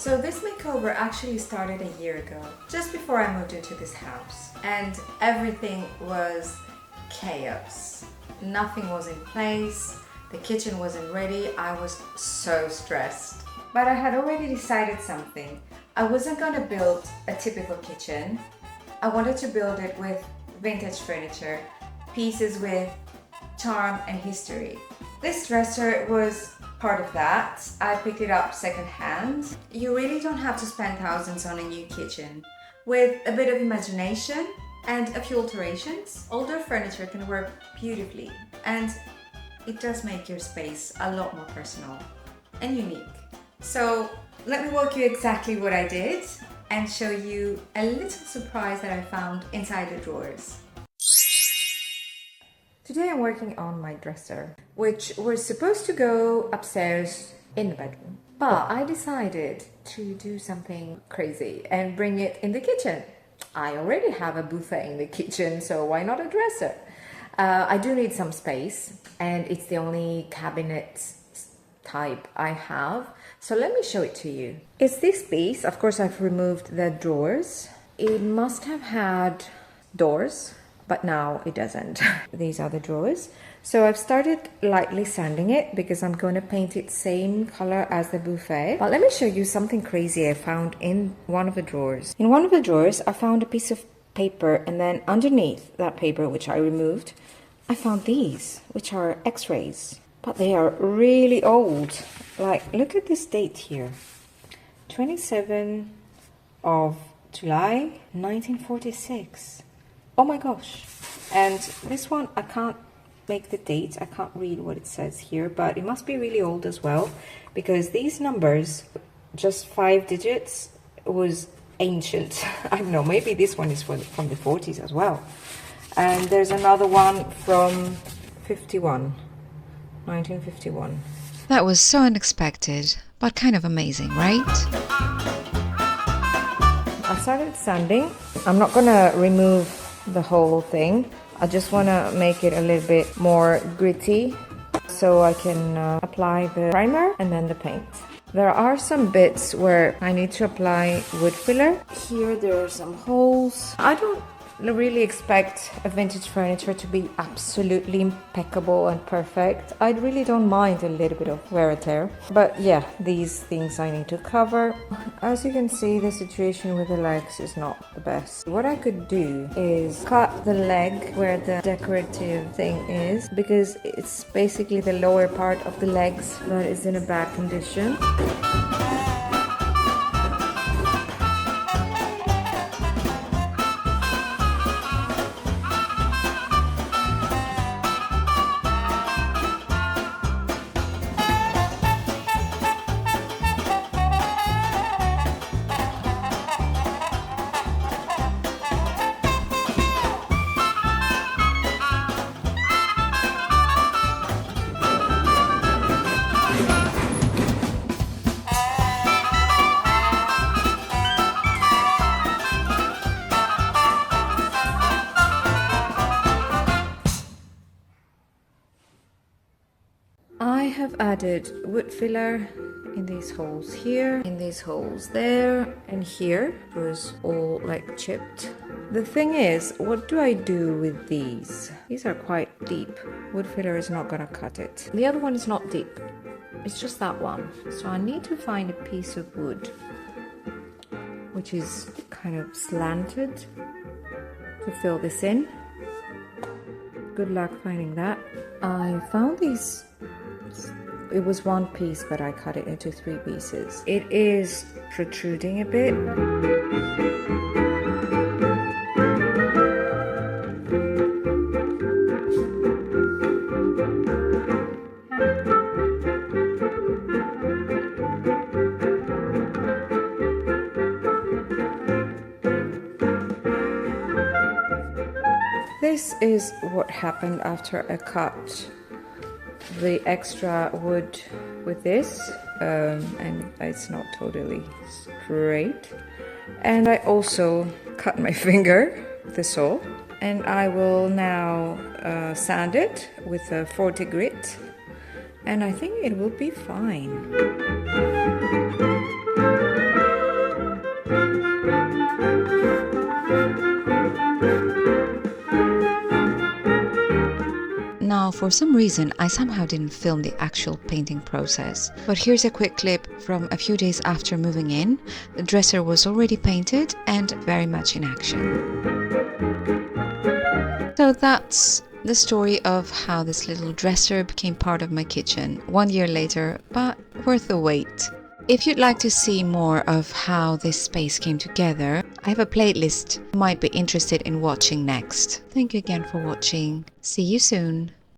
So this makeover actually started a year ago, just before I moved into this house, and everything was chaos. Nothing was in place, the kitchen wasn't ready, I was so stressed. But I had already decided something. I wasn't going to build a typical kitchen. I wanted to build it with vintage furniture, pieces with charm and history. This dresser was part of that. I picked it up secondhand. You really don't have to spend thousands on a new kitchen. With a bit of imagination and a few alterations, older furniture can work beautifully, and it does make your space a lot more personal and unique. So let me walk you exactly what I did and show you a little surprise that I found inside the drawers. Today I'm working on my dresser, which was supposed to go upstairs in the bedroom. But I decided to do something crazy and bring it in the kitchen. I already have a buffet in the kitchen, so why not a dresser? I do need some space, and it's the only cabinet type I have. So let me show it to you. It's this piece. Of course, I've removed the drawers. It must have had doors, but now it doesn't. These are the drawers. So I've started lightly sanding it because I'm going to paint it same color as the buffet. But let me show you something crazy I found in one of the drawers. In one of the drawers, I found a piece of paper, and then underneath that paper, which I removed, I found these, which are x-rays. But they are really old. Like, look at this date here. 27th of July, 1946. Oh my gosh. And this one, I can't make the date. I can't read what it says here, but it must be really old as well, because these numbers, just 5 digits, was ancient. I don't know, maybe this one is from the 40s as well. And there's another one from 1951. That was so unexpected, but kind of amazing, right? I started sanding. I'm not gonna remove the whole thing. I just want to make it a little bit more gritty so I can apply the primer and then the paint. There are some bits where I need to apply wood filler. Here there are some holes. I don't really expect a vintage furniture to be absolutely impeccable and perfect. I really don't mind a little bit of wear and tear. But yeah, these things I need to cover. As you can see, the situation with the legs is not the best. What I could do is cut the leg where the decorative thing is, because it's basically the lower part of the legs that is in a bad condition. I have added wood filler in these holes here, in these holes there, and here. It was all like chipped. The thing is, what do I do with these? These are quite deep. Wood filler is not gonna cut it. The other one is not deep. It's just that one. So I need to find a piece of wood which is kind of slanted to fill this in. Good luck finding that. I found these. It was one piece, but I cut it into 3 pieces. It is protruding a bit. This is what happened after I cut the extra wood with this, and it's not totally straight. And I also cut my finger with the saw, and I will now sand it with a 40 grit, and I think it will be fine. Now, for some reason, I somehow didn't film the actual painting process. But here's a quick clip from a few days after moving in. The dresser was already painted and very much in action. So that's the story of how this little dresser became part of my kitchen 1 year later, but worth the wait. If you'd like to see more of how this space came together, I have a playlist you might be interested in watching next. Thank you again for watching. See you soon.